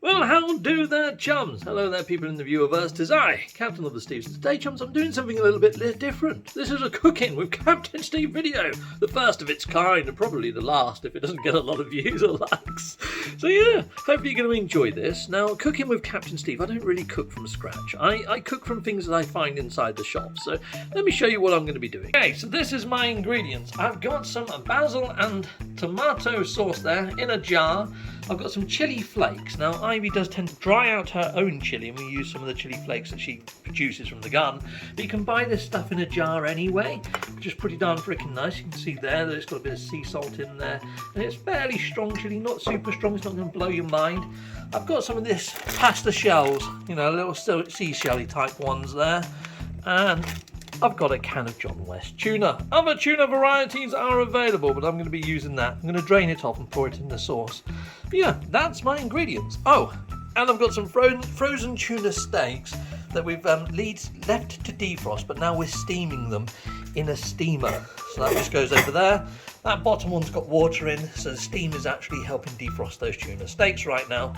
Well, how do there, chums? Hello there, people in the viewerverse. 'Tis I, Captain of the Steves. Today, chums, I'm doing something a little bit different. This is a cooking with Captain Steve video. The first of its kind, and probably the last if it doesn't get a lot of views or likes. So yeah, hopefully you're going to enjoy this. Now, cooking with Captain Steve, I don't really cook from scratch. I cook from things that I find inside the shop. So let me show you what I'm going to be doing. Okay, so this is my ingredients. I've got some basil and tomato sauce there in a jar. I've got some chili flakes. Now, Ivy does tend to dry out her own chili, and we use some of the chili flakes that she produces from the garden. But you can buy this stuff in a jar anyway, which is pretty darn freaking nice. You can see there that it's got a bit of sea salt in there, and it's fairly strong chili, not super strong. It's not going to blow your mind. I've got some of this pasta shells, you know, little seashelly type ones there, and I've got a can of John West tuna. Other tuna varieties are available, but I'm going to be using that. I'm going to drain it off and pour it in the sauce. But yeah, that's my ingredients. Oh, and I've got some frozen tuna steaks that we've left to defrost, but now we're steaming them in a steamer. So that just goes over there. That bottom one's got water in, so the steam is actually helping defrost those tuna steaks right now.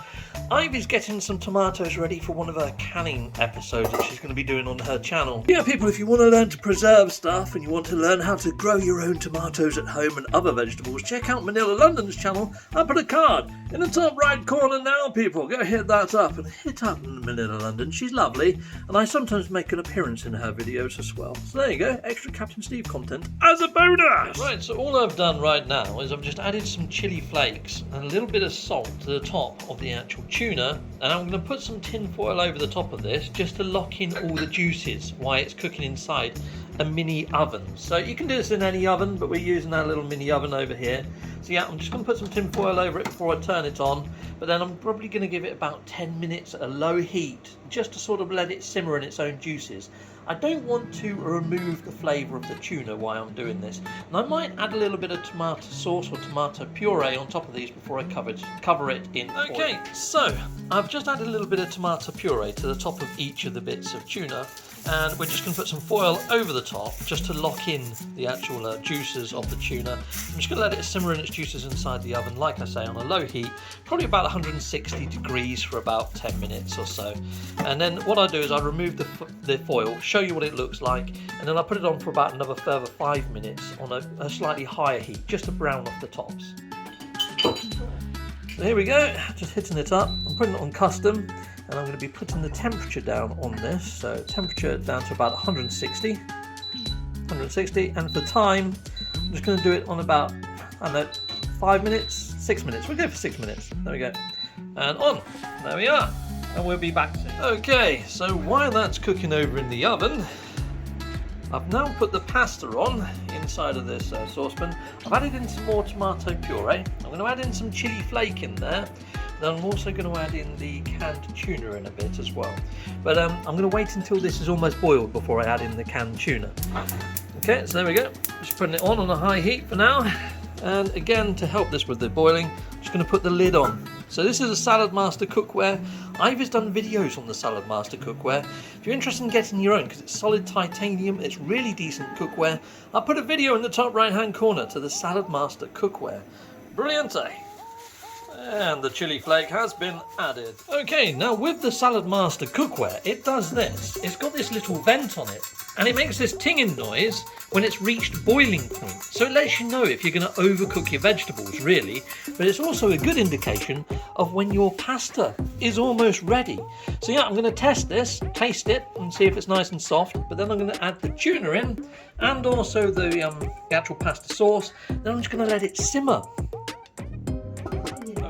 Ivy's getting some tomatoes ready for one of her canning episodes that she's going to be doing on her channel. Yeah, people, if you want to learn to preserve stuff and you want to learn how to grow your own tomatoes at home and other vegetables, check out Manila London's channel. I put a card in the top right corner now, people. Go hit that up and hit up Manila London. She's lovely, and I sometimes make an appearance in her videos as well. So there you go, extra Captain Steve content as a bonus. Right, so all I've done right now is I've just added some chili flakes and a little bit of salt to the top of the actual tuna, and I'm going to put some tin foil over the top of this just to lock in all the juices while it's cooking inside a mini oven. So you can do this in any oven, but we're using our little mini oven over here. So yeah, I'm just going to put some tin foil over it before I turn it on, but then I'm probably going to give it about 10 minutes at a low heat just to sort of let it simmer in its own juices. I don't want to remove the flavour of the tuna while I'm doing this, and I might add a little bit of tomato sauce or tomato puree on top of these before I cover it in oil. Okay, so I've just added a little bit of tomato puree to the top of each of the bits of tuna, and we're just going to put some foil over the top just to lock in the actual juices of the tuna. I'm just going to let it simmer in its juices inside the oven, like I say, on a low heat, probably about 160 degrees for about 10 minutes or so. And then what I do is I remove the foil, show you what it looks like, and then I put it on for about another further 5 minutes on a slightly higher heat, just to brown off the tops. So here we go, just hitting it up. I'm putting it on custom, and I'm going to be putting the temperature down on this. So temperature down to about 160, and for time, I'm just going to do it on about, I don't know, 5 minutes, 6 minutes. We'll go for 6 minutes. There we go. And on. There we are. And we'll be back soon. Okay, so while that's cooking over in the oven, I've now put the pasta on inside of this saucepan. I've added in some more tomato puree. I'm going to add in some chili flake in there. Then I'm also going to add in the canned tuna in a bit as well. But I'm going to wait until this is almost boiled before I add in the canned tuna. Okay, so there we go. Just putting it on a high heat for now. And again, to help this with the boiling, I'm just going to put the lid on. So this is a Salad Master cookware. Ivy's done videos on the Salad Master cookware. If you're interested in getting your own, because it's solid titanium, it's really decent cookware, I'll put a video in the top right hand corner to the Salad Master cookware. Brilliant, eh? And the chili flake has been added. Okay, now with the Salad Master cookware, it does this. It's got this little vent on it, and it makes this tinging noise when it's reached boiling point. So it lets you know if you're going to overcook your vegetables, really. But it's also a good indication of when your pasta is almost ready. So yeah, I'm going to test this, taste it, and see if it's nice and soft. But then I'm going to add the tuna in, and also the actual pasta sauce. Then I'm just going to let it simmer.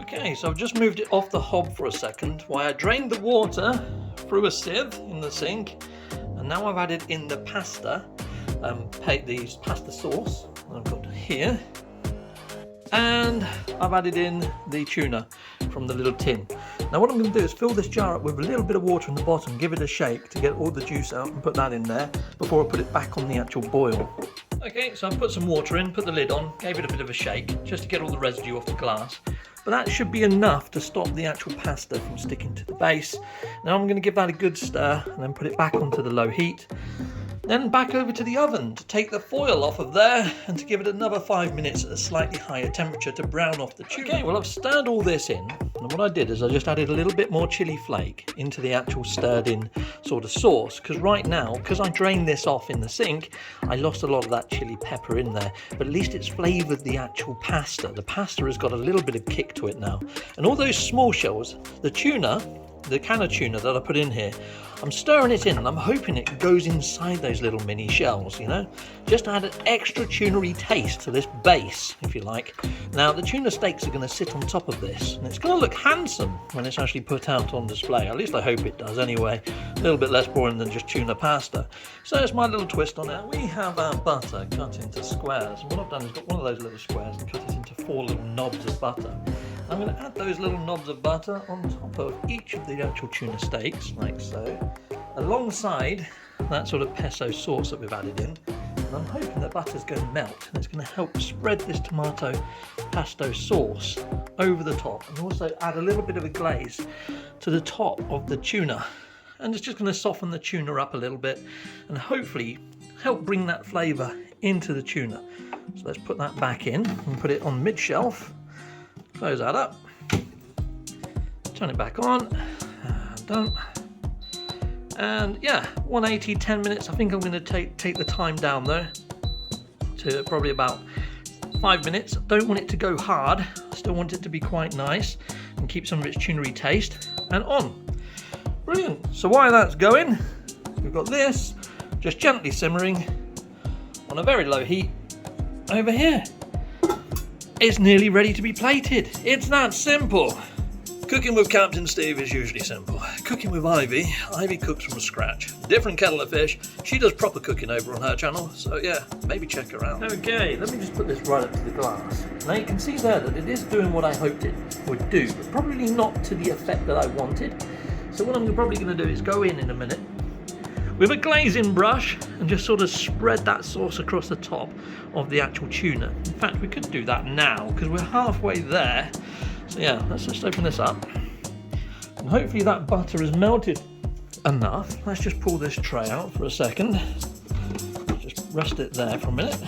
Okay, so I've just moved it off the hob for a second while I drained the water through a sieve in the sink, and now I've added in the pasta, the pasta sauce that I've got here, and I've added in the tuna from the little tin. Now what I'm going to do is fill this jar up with a little bit of water in the bottom, give it a shake to get all the juice out, and put that in there before I put it back on the actual boil. Okay, so I've put some water in, put the lid on, gave it a bit of a shake just to get all the residue off the glass. But that should be enough to stop the actual pasta from sticking to the base. Now I'm going to give that a good stir and then put it back onto the low heat. Then back over to the oven to take the foil off of there and to give it another 5 minutes at a slightly higher temperature to brown off the tuna. Okay, well I've stirred all this in, and what I did is I just added a little bit more chili flake into the actual stirred in sort of sauce, because right now, because I drained this off in the sink, I lost a lot of that chili pepper in there, but at least it's flavoured the actual pasta. The pasta has got a little bit of kick to it now. And all those small shells, the tuna, the can of tuna that I put in here, I'm stirring it in and I'm hoping it goes inside those little mini shells, you know, just to add an extra tuna-y taste to this base, if you like. Now the tuna steaks are going to sit on top of this and it's going to look handsome when it's actually put out on display. At least I hope it does anyway. A little bit less boring than just tuna pasta. So it's my little twist on it. We have our butter cut into squares, and what I've done is got one of those little squares and cut it into 4 little knobs of butter. I'm going to add those little knobs of butter on top of each of the actual tuna steaks, like so, alongside that sort of pesto sauce that we've added in. And I'm hoping that butter's going to melt and it's going to help spread this tomato pesto sauce over the top, and also add a little bit of a glaze to the top of the tuna. And it's just going to soften the tuna up a little bit and hopefully help bring that flavour into the tuna. So let's put that back in and put it on mid-shelf. Close that up, turn it back on, done. And yeah, 180, 10 minutes. I think I'm going to take the time down there to probably about 5 minutes. I don't want it to go hard, I still want it to be quite nice and keep some of its tuna-y taste. And on. Brilliant. So while that's going, we've got this just gently simmering on a very low heat over here. It's nearly ready to be plated. It's that simple. Cooking with Captain Steve is usually simple. Cooking with Ivy cooks from scratch. Different kettle of fish. She does proper cooking over on her channel, so yeah, maybe check her out. Okay, let me just put this right up to the glass. Now you can see there that it is doing what I hoped it would do, but probably not to the effect that I wanted. So what I'm probably going to do is go in a minute with a glazing brush and just sort of spread that sauce across the top of the actual tuna. In fact, we could do that now because we're halfway there. So yeah, let's just open this up. And hopefully that butter is melted enough. Let's just pull this tray out for a second. Just rest it there for a minute.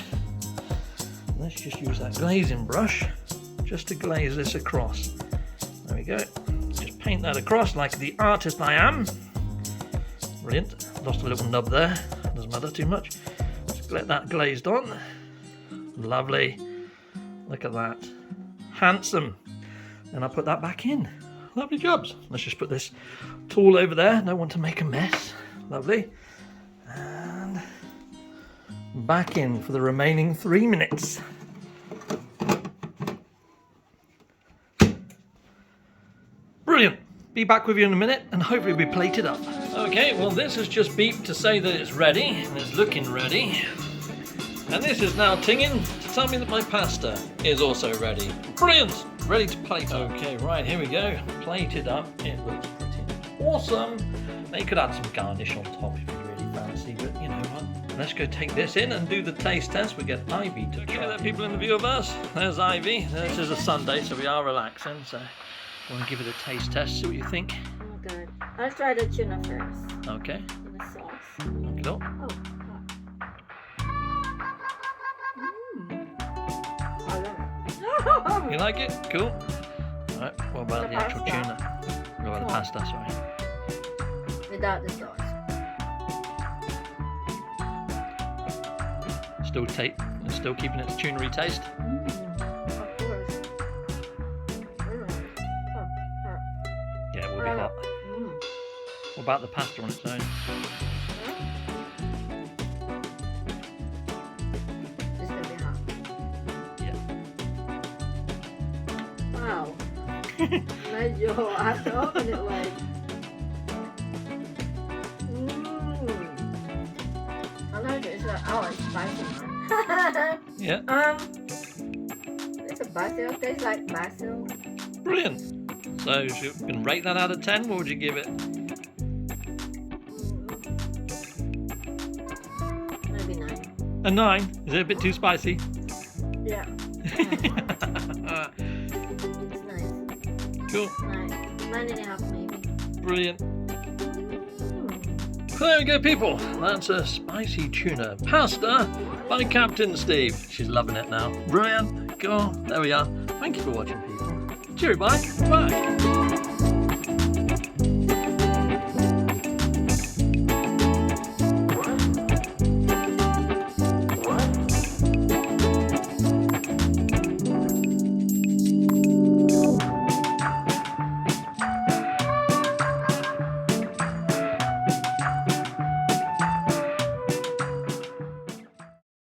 Let's just use that glazing brush just to glaze this across. There we go. Just paint that across like the artist I am. Brilliant. Lost a little nub there. Doesn't matter too much. Just let that glazed on. Lovely. Look at that. Handsome. And I'll put that back in. Lovely jobs. Let's just put this tool over there. Don't want to make a mess. Lovely. And back in for the remaining 3 minutes. Brilliant. Be back with you in a minute and hopefully we plated up. Okay, well this has just beeped to say that it's ready and it's looking ready. And this is now tinging to tell me that my pasta is also ready. Brilliant! Ready to plate. Okay, right, here we go. Plated up. It looks pretty awesome. Now you could add some garnish on top if you really fancy, but you know what? Let's go take this in and do the taste test. We get Ivy to try. Okay, there, people in the viewerverse. There's Ivy. This is a Sunday, so we are relaxing. So I want to give it a taste test, see what you think. Oh, good. I'll try the tuna first. Okay. The sauce. Okay, Oh. I love it. you like it? Cool. Alright, what about the actual tuna? What about the pasta, sorry? Without the sauce. Still keeping its tuna-y taste? Of course. Yeah, it will be hot. What about the pasta on its own? It's gonna be hot. Yeah. Wow. Medyo hot open it like. I like it. It's like spicy one. Yeah. It's a basil. Tastes like basil. Brilliant. So you can rate that out of 10. What would you give it? Maybe 9. A 9. Is it a bit too spicy? Yeah. It's nice. Cool. 9. 9.5 maybe. Brilliant. There we go, people. That's a spicy tuna pasta by Captain Steve. She's loving it now. Brilliant. Cool. There we are. Thank you for watching, people. Cheerio, bye. Bye.